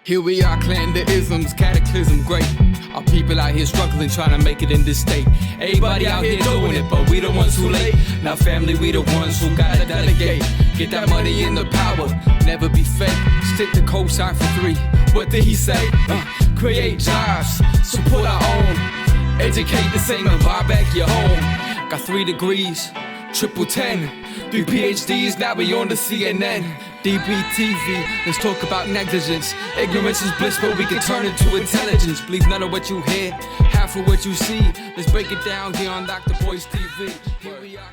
Here we are, clan the isms, cataclysm, great. Our people out here struggling, trying to make it in this state. Everybody out here doing it, but we the ones who late. Now family, we the ones who gotta delegate. Get that money in the power, never be fake. Stick to cosign for 3. What did he say? Create jobs, support our own. Educate the same and buy back your home. Got 3 degrees, triple 10. 3 PhDs, now we on the CNN. DBTV, let's talk about negligence. Ignorance is bliss, but we can turn it to intelligence. Believe none of what you hear, half of what you see. Let's break it down here on Dr. Boyce TV. Here we are.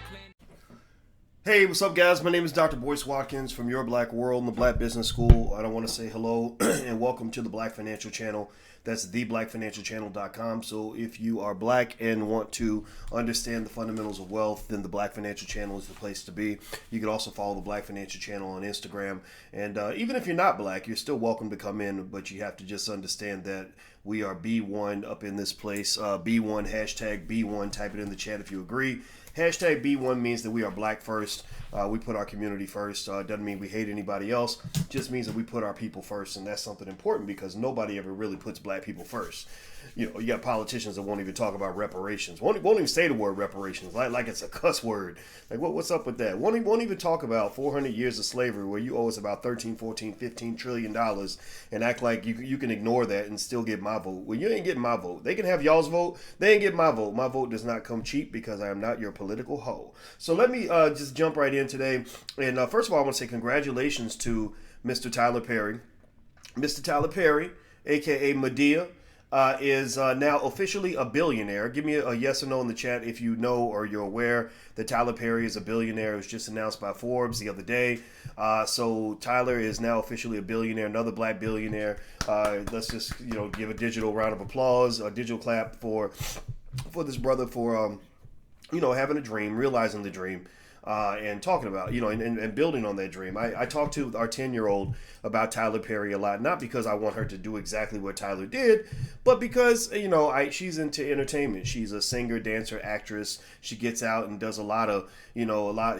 Hey, what's up, guys? My name is Dr. Boyce Watkins from Your Black World and the Black Business School. I want to say hello and welcome to the Black Financial Channel. That's theblackfinancialchannel.com. So if you are black and want to understand the fundamentals of wealth, then the Black Financial Channel is the place to be. You can also follow the Black Financial Channel on Instagram. And even if you're not black, you're still welcome to come in, but you have to just understand that we are B1 up in this place. B1, hashtag B1, type it in the chat if you agree. Hashtag B1 means that we are black first. We put our community first. Doesn't mean we hate anybody else. Just means that we put our people first, and that's something important because nobody ever really puts black people first. You know, you got politicians that won't even talk about reparations. Won't even say the word reparations, like it's a cuss word. Like, what's up with that? Won't even talk about 400 years of slavery where you owe us about 13, 14, 15 trillion dollars and act like you can ignore that and still get my vote. Well, you ain't getting my vote. They can have y'all's vote. They ain't getting my vote. My vote does not come cheap because I am not your political hoe. So let me just jump right in today. And first of all, I want to say congratulations to Mr. Tyler Perry. Mr. Tyler Perry, a.k.a. Madea, is now officially a billionaire. Give me a yes or no in the chat if you know or you're aware that Tyler Perry is a billionaire. It was just announced by Forbes the other day. So Tyler is now officially a billionaire, another black billionaire. Let's just give a digital round of applause, a digital clap for this brother for having a dream, realizing the dream. And talking about, and building on that dream. I talked to our 10-year-old about Tyler Perry a lot, not because I want her to do exactly what Tyler did, but because, she's into entertainment. She's a singer, dancer, actress. She gets out and does a lot of,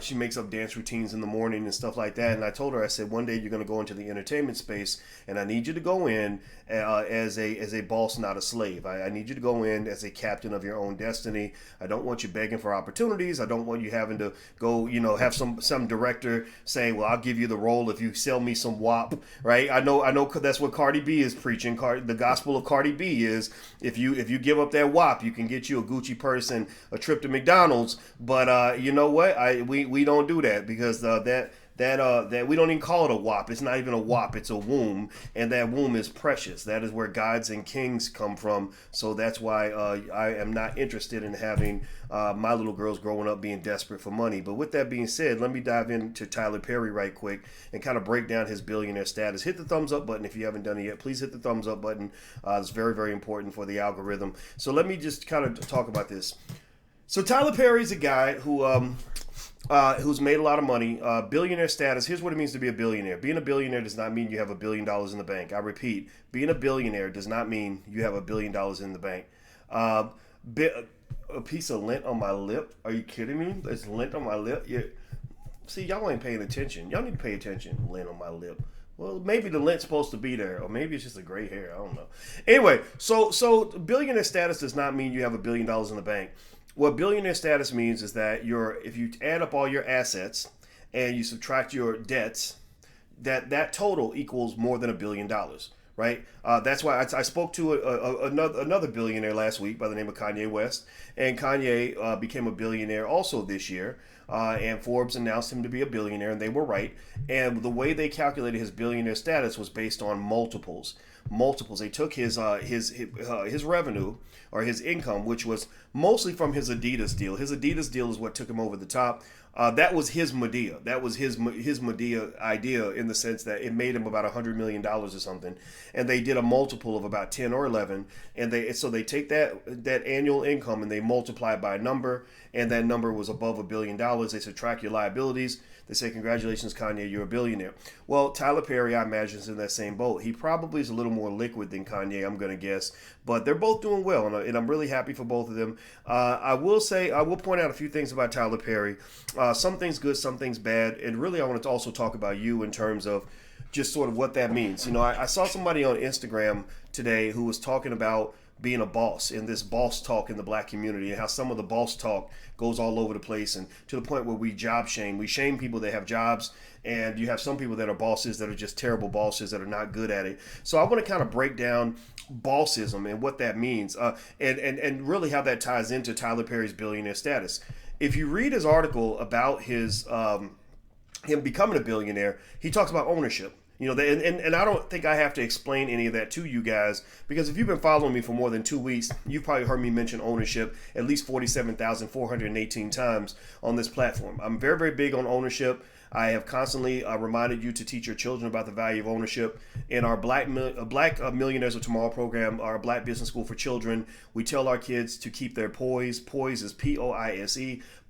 she makes up dance routines in the morning and stuff like that. And I told her, I said, one day you're going to go into the entertainment space and I need you to go in as a boss, not a slave. I need you to go in as a captain of your own destiny. I don't want you begging for opportunities. I don't want you having to go have some director saying, well, I'll give you the role if you sell me some WAP, right? I know that's what Cardi B is preaching. The gospel of Cardi B is if you give up that WAP, you can get you a Gucci purse and a trip to McDonald's. But you know what? We don't do that because that we don't even call it a WAP. It's not even a WAP. It's a womb, and that womb is precious. That is where gods and kings come from. So that's why I am not interested in having my little girls growing up being desperate for money. But with that being said, let me dive into Tyler Perry right quick and kind of break down his billionaire status. Hit the thumbs up button if you haven't done it yet. Please hit the thumbs up button. It's very, very important for the algorithm. So let me just kind of talk about this. So Tyler Perry is a guy who's made a lot of money. Billionaire status. Here's what it means to be a billionaire. Being a billionaire does not mean you have $1 billion in the bank. I repeat, being a billionaire does not mean you have $1 billion in the bank. A piece of lint on my lip? Are you kidding me? There's lint on my lip? Yeah. See, y'all ain't paying attention. Y'all need to pay attention. Lint on my lip. Well, maybe the lint's supposed to be there, or maybe it's just a gray hair. I don't know. Anyway, so billionaire status does not mean you have $1 billion in the bank. What billionaire status means is that if you add up all your assets and you subtract your debts, that total equals more than $1 billion, right? That's why I spoke to another billionaire last week by the name of Kanye West, and Kanye became a billionaire also this year. And Forbes announced him to be a billionaire, and they were right. And the way they calculated his billionaire status was based on multiples. They took his revenue or his income, which was mostly from his Adidas deal. His Adidas deal is what took him over the top. That was his Madea. That was his Madea idea in the sense that it made him about $100 million or something. And they did a multiple of about 10 or 11. And they take that annual income and they multiply it by a number. And that number was above $1 billion. They subtract your liabilities. They say, congratulations, Kanye, you're a billionaire. Well, Tyler Perry, I imagine, is in that same boat. He probably is a little more liquid than Kanye, I'm going to guess. But they're both doing well, and I'm really happy for both of them. I will point out a few things about Tyler Perry. Some things good, some things bad. And really, I want to also talk about you in terms of just sort of what that means. I saw somebody on Instagram today who was talking about being a boss and this boss talk in the black community, and how some of the boss talk goes all over the place, and to the point where we shame people that have jobs, and you have some people that are bosses that are just terrible bosses that are not good at it. So I want to kind of break down bossism and what that means, and really how that ties into Tyler Perry's billionaire status. If you read his article about his him becoming a billionaire, he talks about ownership. And I don't think I have to explain any of that to you guys, because if you've been following me for more than 2 weeks, you've probably heard me mention ownership at least 47,418 times on this platform. I'm very, very big on ownership. I have constantly reminded you to teach your children about the value of ownership. In our Black Millionaires of Tomorrow program, our Black Business School for Children, we tell our kids to keep their poise. Poise is Poise.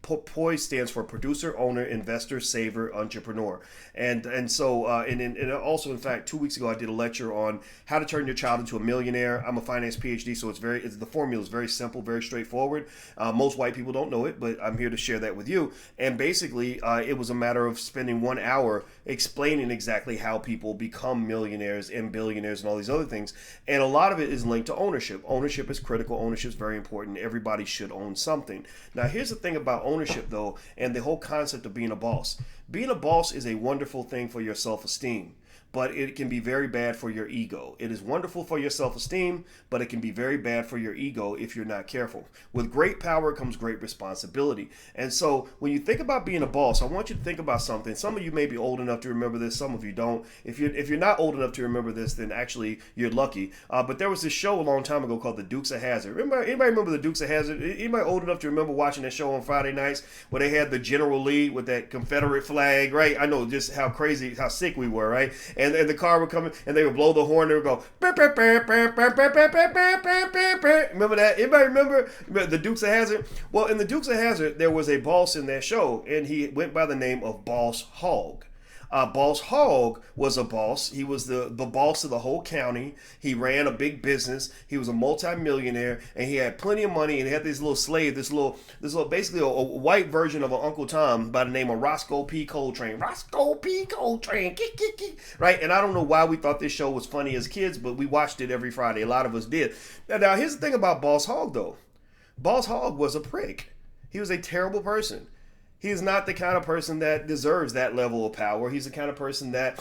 Poise stands for producer, owner, investor, saver, entrepreneur. And also, in fact, 2 weeks ago, I did a lecture on how to turn your child into a millionaire. I'm a finance PhD, so the formula is very simple, very straightforward. Most white people don't know it, but I'm here to share that with you. And basically, it was a matter of spending 1 hour explaining exactly how people become millionaires and billionaires and all these other things. And a lot of it is linked to ownership. Ownership is critical. Ownership is very important. Everybody should own something. Now, here's the thing about ownership, though, and the whole concept of being a boss. Being a boss is a wonderful thing for your self-esteem, but it can be very bad for your ego. It is wonderful for your self-esteem, but it can be very bad for your ego if you're not careful. With great power comes great responsibility. And so when you think about being a boss, I want you to think about something. Some of you may be old enough to remember this. Some of you don't. If you're not old enough to remember this, then actually you're lucky. But there was this show a long time ago called The Dukes of Hazzard. Anybody remember The Dukes of Hazzard? Anybody old enough to remember watching that show on Friday nights where they had the General Lee with that Confederate flag, right? I know just how sick we were, right? And the car would come in and they would blow the horn. They would go, remember that? Anybody remember the Dukes of Hazzard? Well, in the Dukes of Hazzard, there was a boss in that show, and he went by the name of Boss Hogg. Boss Hogg was a boss. He was the boss of the whole county. He ran a big business. He was a multimillionaire, and he had plenty of money. And he had this little slave, this little basically a white version of an Uncle Tom by the name of Roscoe P. Coltrane. Roscoe P. Coltrane, right? And I don't know why we thought this show was funny as kids, but we watched it every Friday. A lot of us did. Now here's the thing about Boss Hogg, though. Boss Hogg was a prick. He was a terrible person. He is not the kind of person that deserves that level of power. He's the kind of person that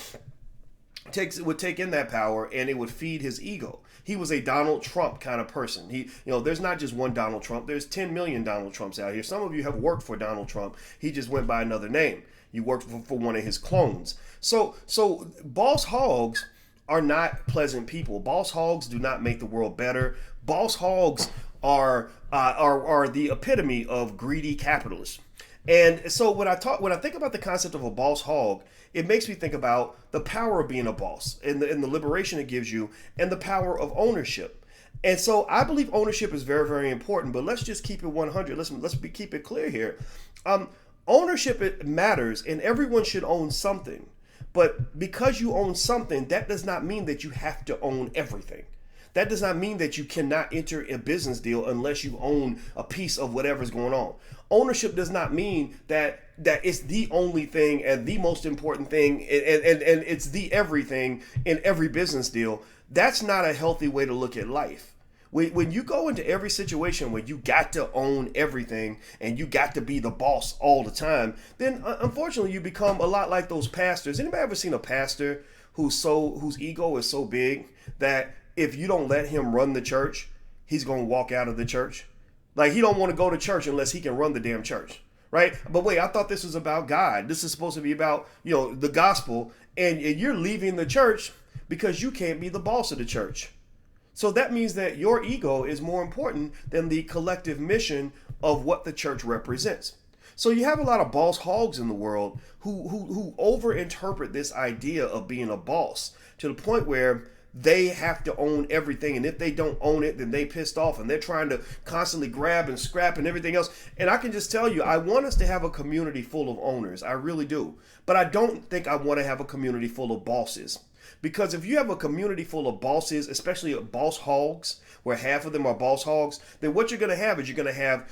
would take in that power and it would feed his ego. He was a Donald Trump kind of person. There's not just one Donald Trump. There's 10 million Donald Trumps out here. Some of you have worked for Donald Trump. He just went by another name. You worked for one of his clones. So boss hogs are not pleasant people. Boss hogs do not make the world better. Boss hogs are the epitome of greedy capitalists. And so when I think about the concept of a boss hog, it makes me think about the power of being a boss and the liberation it gives you and the power of ownership. And so I believe ownership is very, very important, but let's just keep it 100. Let's keep it clear here. Ownership, it matters, and everyone should own something. But because you own something, that does not mean that you have to own everything. That does not mean that you cannot enter a business deal unless you own a piece of whatever's going on. Ownership does not mean that it's the only thing and the most important thing and it's the everything in every business deal. That's not a healthy way to look at life. When you go into every situation where you got to own everything and you got to be the boss all the time, then unfortunately you become a lot like those pastors. Anybody ever seen a pastor whose ego is so big that if you don't let him run the church, he's going to walk out of the church? Like, he don't want to go to church unless he can run the damn church, right? But wait, I thought this was about God. This is supposed to be about, the gospel, and you're leaving the church because you can't be the boss of the church. So that means that your ego is more important than the collective mission of what the church represents. So you have a lot of boss hogs in the world who overinterpret this idea of being a boss to the point where they have to own everything, and if they don't own it, then they pissed off, and they're trying to constantly grab and scrap and everything else. And I can just tell you, I want us to have a community full of owners. I really do. But I don't think I want to have a community full of bosses. Because if you have a community full of bosses, especially boss hogs, where half of them are boss hogs, then what you're going to have is you're going to have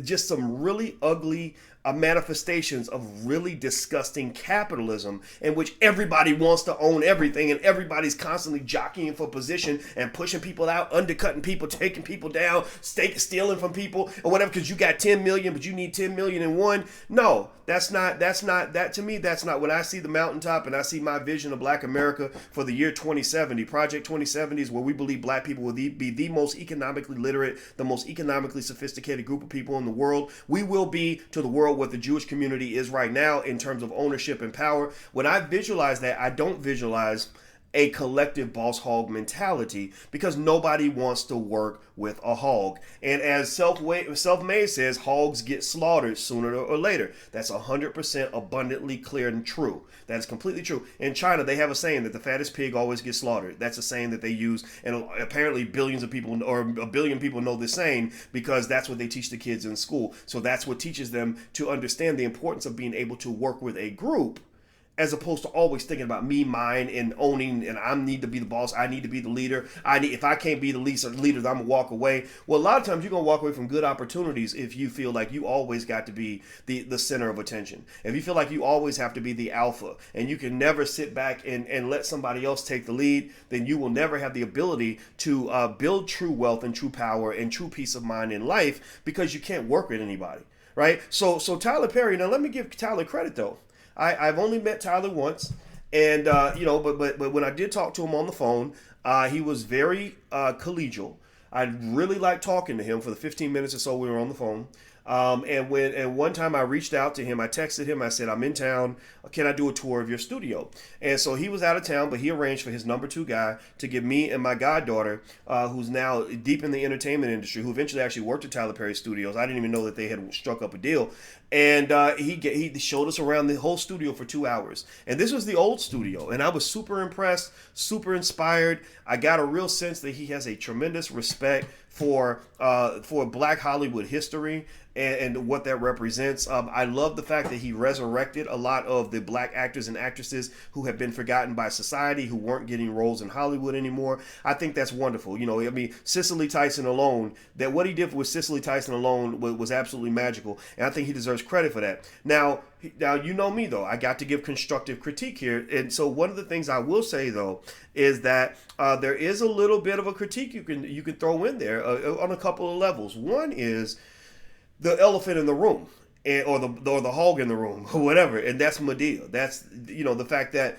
just some really ugly manifestations of really disgusting capitalism in which everybody wants to own everything and everybody's constantly jockeying for position and pushing people out, undercutting people, taking people down, stealing from people or whatever because you got 10 million but you need 10 million in one. No, that's not that to me. That's not when I see the mountaintop and I see my vision of Black America for the year 2070. Project 2070 is where we believe Black people will be the most economically literate, the most economically sophisticated group of people in the world. We will be to the world what the Jewish community is right now in terms of ownership and power. When I visualize that, I don't visualize a collective boss hog mentality because nobody wants to work with a hog. And as Self-Made says, hogs get slaughtered sooner or later. That's 100% abundantly clear and true. That is completely true. In China, they have a saying that the fattest pig always gets slaughtered. That's a saying that they use, and apparently billions of people or a billion people know this saying because that's what they teach the kids in school. So that's what teaches them to understand the importance of being able to work with a group as opposed to always thinking about me, mine, and owning, and I need to be the boss, I need to be the leader. If I can't be the leader, then I'm going to walk away. Well, a lot of times you're going to walk away from good opportunities if you feel like you always got to be the center of attention. If you feel like you always have to be the alpha, and you can never sit back and let somebody else take the lead, then you will never have the ability to build true wealth and true power and true peace of mind in life because you can't work with anybody, right? So Tyler Perry, now let me give Tyler credit though. I've only met Tyler once, and but when I did talk to him on the phone, he was very collegial. I really liked talking to him for the 15 minutes or so we were on the phone. And one time I reached out to him, I texted him, I said, I'm in town, can I do a tour of your studio? And so he was out of town, but he arranged for his number 2 guy to give me and my goddaughter, who's now deep in the entertainment industry, who eventually actually worked at Tyler Perry Studios. I didn't even know that they had struck up a deal. And he showed us around the whole studio for 2 hours. And this was the old studio. And I was super impressed, super inspired. I got a real sense that he has a tremendous respect for Black Hollywood history and what that represents. I love the fact that he resurrected a lot of the Black actors and actresses who have been forgotten by society, who weren't getting roles in Hollywood anymore. I think that's wonderful. You know, I mean, Cicely Tyson alone, that what he did with Cicely Tyson alone was absolutely magical. And I think he deserves credit for that. Now, you know me, though. I got to give constructive critique here. And so one of the things I will say, though, is that there is a little bit of a critique you can throw in there on a couple of levels. One is the elephant in the room, or the hog in the room, or whatever, and that's Madea. That's the fact that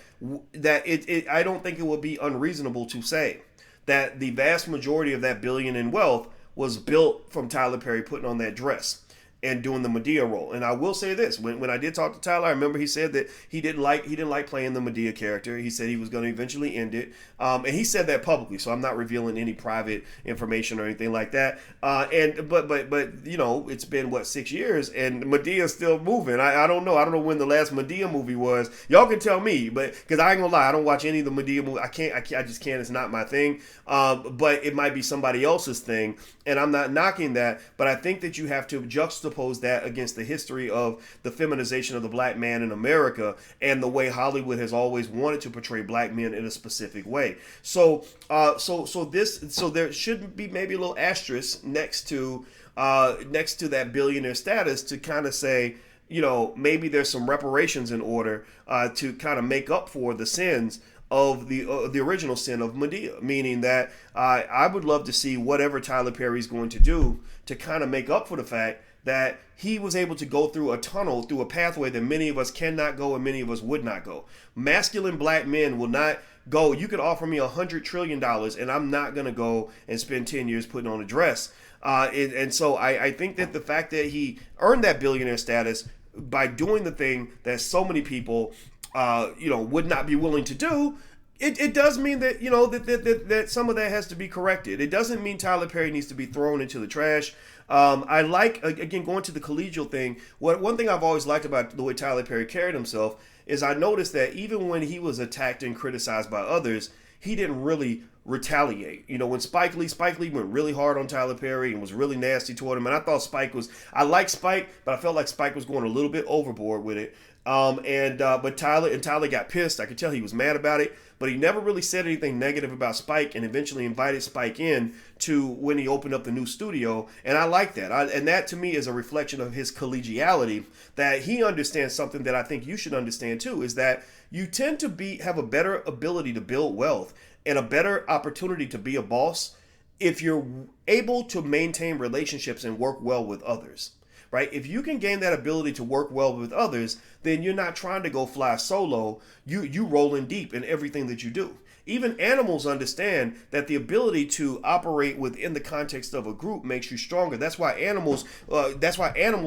I don't think it would be unreasonable to say that the vast majority of that billion in wealth was built from Tyler Perry putting on that dress and doing the Madea role. And I will say this, when I did talk to Tyler, I remember he said that he didn't like playing the Madea character. He said he was going to eventually end it. And he said that publicly, so I'm not revealing any private information or anything like that. But it's been 6 years and Medea's still moving. I don't know when the last Madea movie was. Y'all can tell me, but because I ain't gonna lie, I don't watch any of the Madea movies. I just can't. It's not my thing. But it might be somebody else's thing, and I'm not knocking that. But I think that you have to juxtapose that against the history of the feminization of the Black man in America and the way Hollywood has always wanted to portray Black men in a specific way. So there should be maybe a little asterisk next to that billionaire status to kind of say, maybe there's some reparations in order to kind of make up for the sins of the original sin of Madea, meaning that I would love to see whatever Tyler Perry's going to do to kind of make up for the fact that he was able to go through a tunnel, through a pathway that many of us cannot go and many of us would not go. Masculine Black men will not go. You could offer me $100 trillion and I'm not going to go and spend 10 years putting on a dress. And so I think that the fact that he earned that billionaire status by doing the thing that so many people, would not be willing to do, it does mean that, that some of that has to be corrected. It doesn't mean Tyler Perry needs to be thrown into the trash. I like, again, going to the collegial thing. One thing I've always liked about the way Tyler Perry carried himself is I noticed that even when he was attacked and criticized by others, he didn't really retaliate. When Spike Lee went really hard on Tyler Perry and was really nasty toward him. And I thought I liked Spike, but I felt like Spike was going a little bit overboard with it. But Tyler got pissed. I could tell he was mad about it, but he never really said anything negative about Spike, and eventually invited Spike in to when he opened up the new studio. And I like that. And that to me is a reflection of his collegiality, that he understands something that I think you should understand too, is that you tend to have a better ability to build wealth and a better opportunity to be a boss if you're able to maintain relationships and work well with others. Right? If you can gain that ability to work well with others, then you're not trying to go fly solo. You roll in deep in everything that you do. Even animals understand that the ability to operate within the context of a group makes you stronger. That's why animals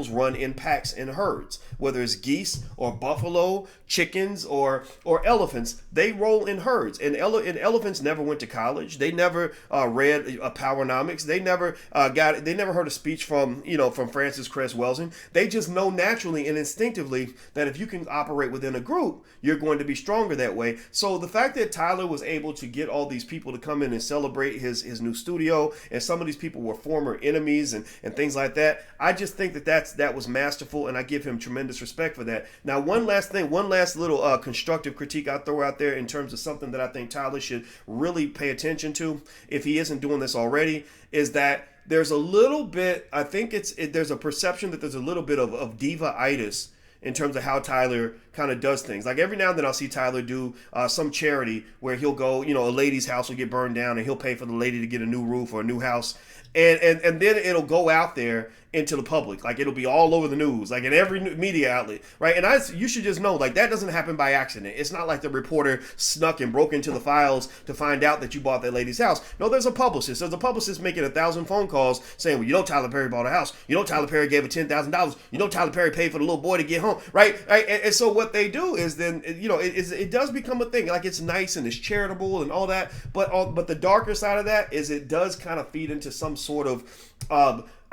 run in packs and herds. Whether it's geese or buffalo, chickens or elephants, they roll in herds. And elephants never went to college. They never read Powernomics. They never heard a speech from Francis Cress Welsing. They just know naturally and instinctively that if you can operate within a group, you're going to be stronger that way. So the fact that Tyler was able to get all these people to come in and celebrate his new studio, and some of these people were former enemies and things like that, I just think that was masterful, and I give him tremendous respect for that. Now, one last little constructive critique I'll throw out there in terms of something that I think Tyler should really pay attention to, if he isn't doing this already, is that there's a little bit, I think there's a perception that there's a little bit of diva-itis in terms of how Tyler kind of does things. Like every now and then I'll see Tyler do some charity where he'll go, a lady's house will get burned down and he'll pay for the lady to get a new roof or a new house. And then it'll go out there into the public. Like it'll be all over the news, like in every media outlet, right? And you should just know, like, that doesn't happen by accident. It's not like the reporter snuck and broke into the files to find out that you bought that lady's house. No, there's a publicist. There's a publicist making 1,000 phone calls saying, well, Tyler Perry bought a house. Tyler Perry gave her $10,000. Tyler Perry paid for the little boy to get home, right? And so what they do is then, it does become a thing. Like it's nice and it's charitable and all that. But the darker side of that is it does kind of feed into some sort of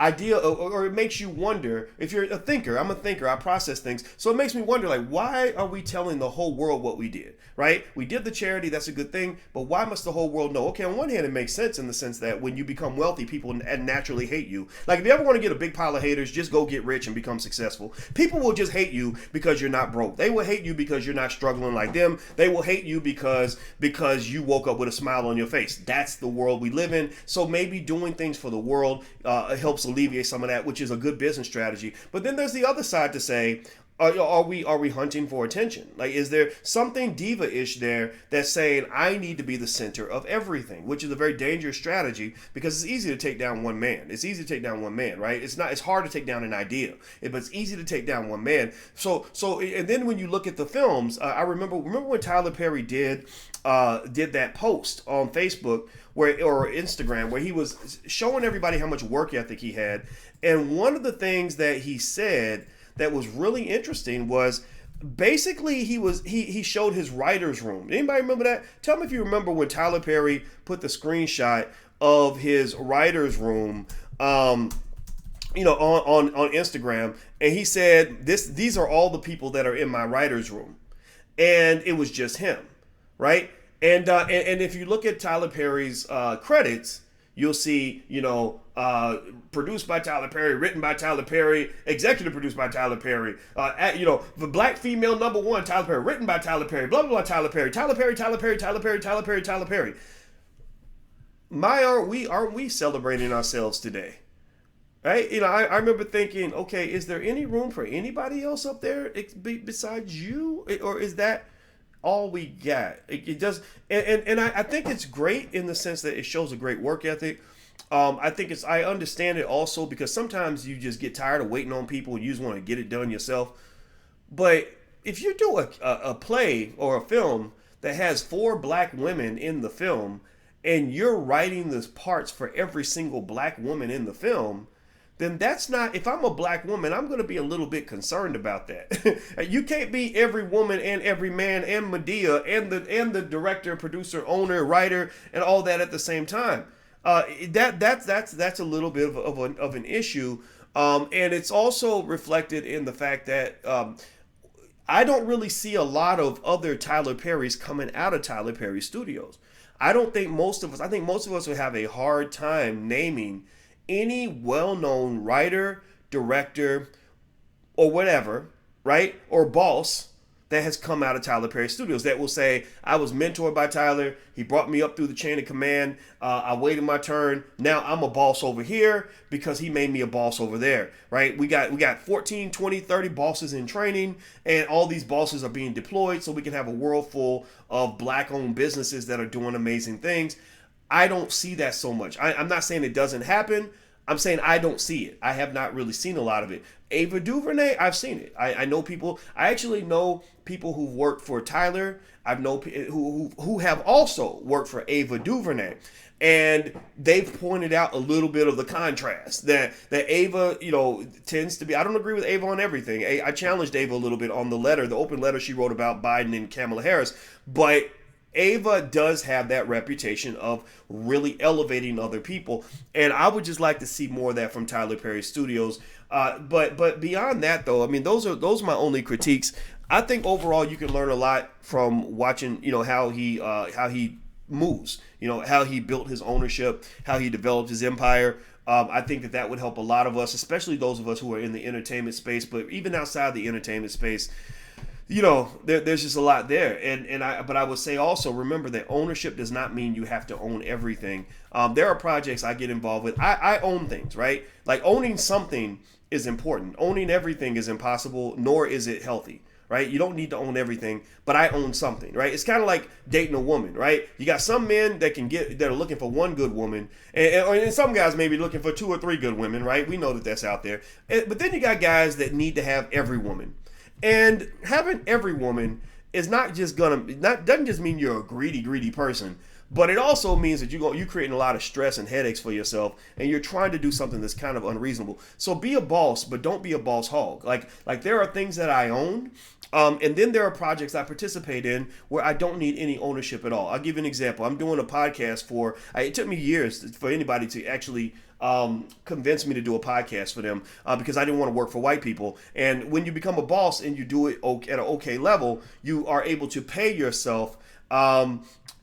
idea, or it makes you wonder. If you're a thinker, I'm a thinker, I process things, so it makes me wonder, like, why are we telling the whole world what we did, right? We did the charity, that's a good thing, but why must the whole world know? Okay, on one hand, it makes sense in the sense that when you become wealthy, people naturally hate you. Like, if you ever want to get a big pile of haters, just go get rich and become successful. People will just hate you because you're not broke. They will hate you because you're not struggling like them. They will hate you because you woke up with a smile on your face. That's the world we live in. So maybe doing things for the world helps alleviate some of that, which is a good business strategy. But then there's the other side to say, are we hunting for attention? Like, is there something diva-ish there that's saying I need to be the center of everything, which is a very dangerous strategy because it's easy to take down one man. It's easy to take down one man, right? It's hard to take down an idea, but it's easy to take down one man. So and then when you look at the films, I remember when Tyler Perry did that post on Facebook or Instagram where he was showing everybody how much work ethic he had, and one of the things that he said that was really interesting was basically he showed his writer's room. Anybody remember that? Tell me if you remember when Tyler Perry put the screenshot of his writer's room on Instagram, and he said these are all the people that are in my writer's room, and it was just him, right? And if you look at Tyler Perry's credits, you'll see, produced by Tyler Perry, written by Tyler Perry, executive produced by Tyler Perry, the black female #1, Tyler Perry, written by Tyler Perry, blah, blah, blah, Tyler Perry, Tyler Perry, Tyler Perry, Tyler Perry, Tyler Perry, Tyler Perry. Aren't we celebrating ourselves today? Right? I remember thinking, okay, is there any room for anybody else up there besides you? Or is that all we got? It does, and I think it's great in the sense that it shows a great work ethic. I understand it also because sometimes you just get tired of waiting on people and you just want to get it done yourself. But if you do a play or a film that has 4 black women in the film and you're writing the parts for every single black woman in the film, then that's not, if I'm a black woman, I'm going to be a little bit concerned about that. You can't be every woman and every man and Madea and the director, producer, owner, writer, and all that at the same time. That's a little bit of an issue. And it's also reflected in the fact that I don't really see a lot of other Tyler Perrys coming out of Tyler Perry Studios. I think most of us would have a hard time naming any well-known writer, director, or whatever right, or boss that has come out of Tyler Perry Studios that will say, I was mentored by Tyler. He brought me up through the chain of command. I waited my turn. Now I'm a boss over here because he made me a boss over there, right? We got 14, 20, 30 bosses in training, and all these bosses are being deployed so we can have a world full of black-owned businesses that are doing amazing things. I don't see that so much. I'm not saying it doesn't happen. I'm saying I don't see it. I have not really seen a lot of it. Ava DuVernay, I've seen it. I know people. I actually know people who've worked for Tyler. I've known who have also worked for Ava DuVernay, and they've pointed out a little bit of the contrast that Ava, tends to be. I don't agree with Ava on everything. I challenged Ava a little bit on the open letter she wrote about Biden and Kamala Harris, but Ava does have that reputation of really elevating other people, and I would just like to see more of that from Tyler Perry Studios. But beyond that, though, I mean, those are my only critiques. I think overall you can learn a lot from watching, how he moves, how he built his ownership, how he developed his empire. I think that would help a lot of us, especially those of us who are in the entertainment space, but even outside the entertainment space. There's just a lot there, but I would say also remember that ownership does not mean you have to own everything. There are projects I get involved with. I own things, right? Like owning something is important. Owning everything is impossible, nor is it healthy, right? You don't need to own everything, but I own something, right? It's kind of like dating a woman, right? You got some men that are looking for one good woman, and some guys may be looking for 2 or 3 good women, right? We know that that's out there, but then you got guys that need to have every woman. And having every woman is doesn't just mean you're a greedy person, but it also means that you're creating a lot of stress and headaches for yourself, and you're trying to do something that's kind of unreasonable. So be a boss, but don't be a boss hog. Like there are things that I own, and then there are projects I participate in where I don't need any ownership at all. I'll give you an example. I'm doing a podcast it took me years for anybody to actually convinced me to do a podcast for them because I didn't want to work for white people. And when you become a boss and you do it at an okay level, you are able to pay yourself at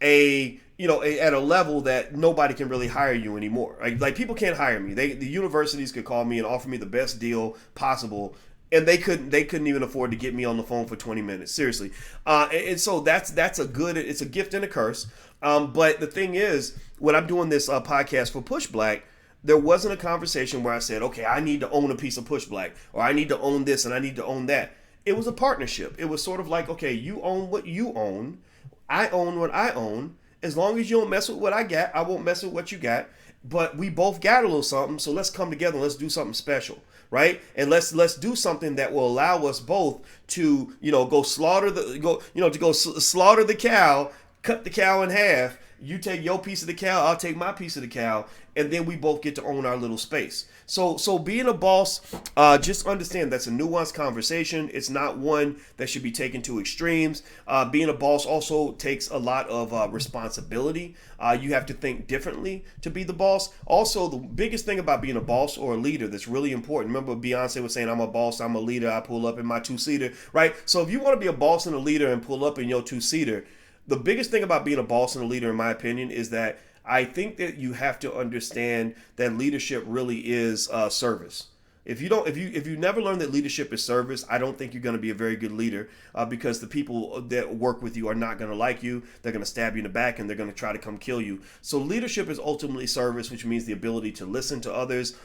a level that nobody can really hire you anymore. Like people can't hire me. The universities could call me and offer me the best deal possible, and they couldn't even afford to get me on the phone for 20 minutes. Seriously. And so it's a gift and a curse. But the thing is, when I'm doing this podcast for Push Black, there wasn't a conversation where I said, okay, I need to own a piece of Push Black, or I need to own this and I need to own that. It was a partnership. It was sort of like, okay, you own what you own. I own what I own. As long as you don't mess with what I got, I won't mess with what you got. But we both got a little something, so let's come together and let's do something special, right? And let's do something that will allow us both to, go slaughter the cow, cut the cow in half. You take your piece of the cow, I'll take my piece of the cow, and then we both get to own our little space. So being a boss, just understand that's a nuanced conversation. It's not one that should be taken to extremes. Being a boss also takes a lot of responsibility. You have to think differently to be the boss. Also, the biggest thing about being a boss or a leader that's really important. Remember Beyonce was saying, I'm a boss, I'm a leader, I pull up in my 2-seater, right? So if you want to be a boss and a leader and pull up in your 2-seater, the biggest thing about being a boss and a leader, in my opinion, is that I think that you have to understand that leadership really is service. If you never learn that leadership is service, I don't think you're going to be a very good leader because the people that work with you are not going to like you. They're going to stab you in the back and they're going to try to come kill you. So leadership is ultimately service, which means the ability to listen to others,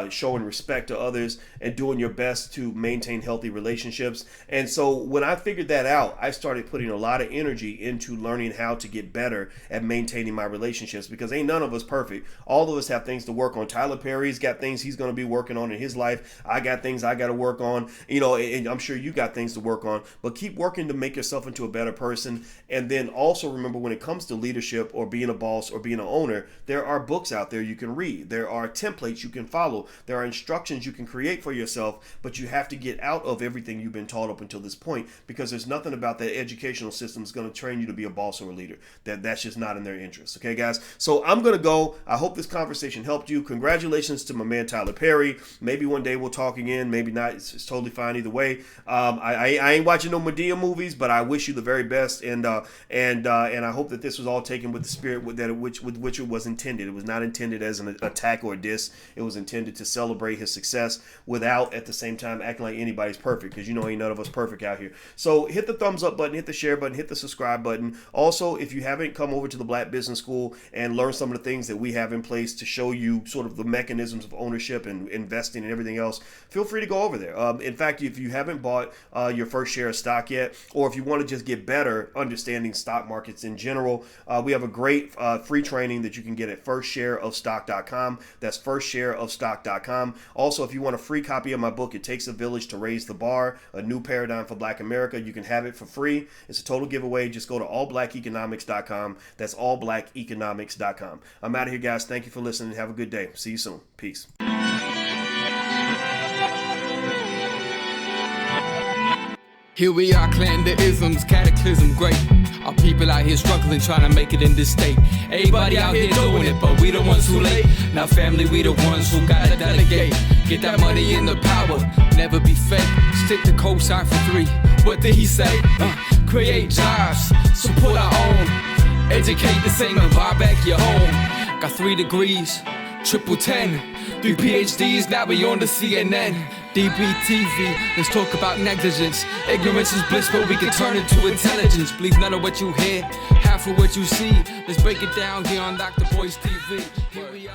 showing respect to others, and doing your best to maintain healthy relationships. And so when I figured that out, I started putting a lot of energy into learning how to get better at maintaining my relationships because ain't none of us perfect. All of us have things to work on. Tyler Perry's got things he's going to be working on in his life. I got things I got to work on, and I'm sure you got things to work on, but keep working to make yourself into a better person. And then also remember, when it comes to leadership or being a boss or being an owner, there are books out there you can read. There are templates you can follow. There are instructions you can create for yourself, but you have to get out of everything you've been taught up until this point because there's nothing about that educational system that's going to train you to be a boss or a leader. That's just not in their interest. Okay, guys? So I'm going to go. I hope this conversation helped you. Congratulations to my man, Tyler Perry. Maybe one one day we'll talk again. Maybe not. It's totally fine either way. I ain't watching no Madea movies, but I wish you the very best, and I hope that this was all taken with the spirit with which it was intended. It was not intended as an attack or a diss. It was intended to celebrate his success without at the same time acting like anybody's perfect, because ain't none of us perfect out here. So hit the thumbs up button, hit the share button, hit the subscribe button. Also, if you haven't come over to the Black Business School and learn some of the things that we have in place to show you sort of the mechanisms of ownership and investing and everything else, feel free to go over there. In fact, if you haven't bought your first share of stock yet, or if you want to just get better understanding stock markets in general, we have a great free training that you can get at firstshareofstock.com. That's firstshareofstock.com. Also, if you want a free copy of my book, It Takes a Village to Raise the Bar, A New Paradigm for Black America, you can have it for free. It's a total giveaway. Just go to allblackeconomics.com. That's allblackeconomics.com. I'm out of here, guys. Thank you for listening. Have a good day. See you soon. Peace. Here we are, clan the isms, cataclysm great. Our people out here struggling, trying to make it in this state. Everybody out here doing it, but we the ones who late. Now family, we the ones who gotta delegate. Get that money in the power, never be fake. Stick to cosign for 3. What did he say? Create jobs, support our own. Educate the same and buy back your home. Got 3 degrees, triple 10. 3 PhDs, now we on the CNN. DBTV, let's talk about negligence. Ignorance is bliss, but we can turn it to intelligence. Believe none of what you hear, half of what you see. Let's break it down here on Dr. Boyce TV. Here we are.